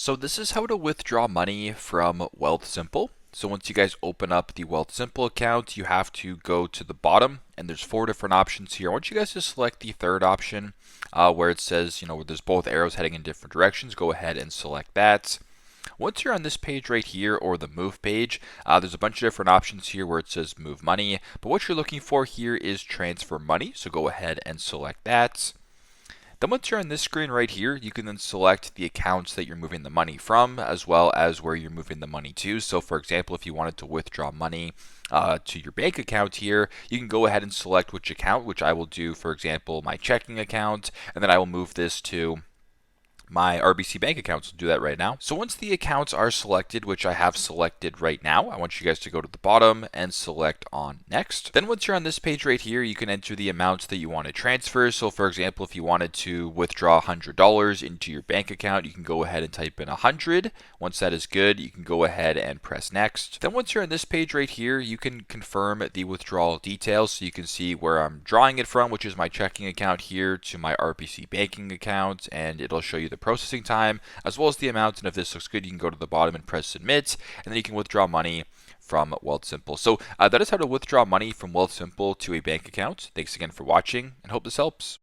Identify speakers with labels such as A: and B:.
A: So this is how to withdraw money from Wealthsimple. So once you guys open up the Wealthsimple account, you have to go to the bottom, and there's four different options here. I want you guys to select the third option, where it says, where there's both arrows heading in different directions. Go ahead and select that. Once you're on this page right here, or the move page, there's a bunch of different options here where it says move money. But what you're looking for here is transfer money. So go ahead and select that. Then once you're on this screen right here, you can then select the accounts that you're moving the money from, as well as where you're moving the money to. So for example, if you wanted to withdraw money to your bank account here, you can go ahead and select which account, which I will do, for example, my checking account, and then I will move this to my RBC bank account. So do that right now. So once the accounts are selected, which I have selected right now, I want you guys to go to the bottom and select on next. Then once you're on this page right here, you can enter the amounts that you want to transfer. So for example, if you wanted to withdraw $100 into your bank account, you can go ahead and type in 100. Once that is good, you can go ahead and press next. Then once you're on this page right here, you can confirm the withdrawal details. So you can see where I'm drawing it from, which is my checking account here, to my RBC banking account, and it'll show you the processing time as well as the amount. And if this looks good, you can go to the bottom and press submit, and then you can withdraw money from Wealthsimple. So that is how to withdraw money from Wealthsimple to a bank account. Thanks again for watching, and hope this helps.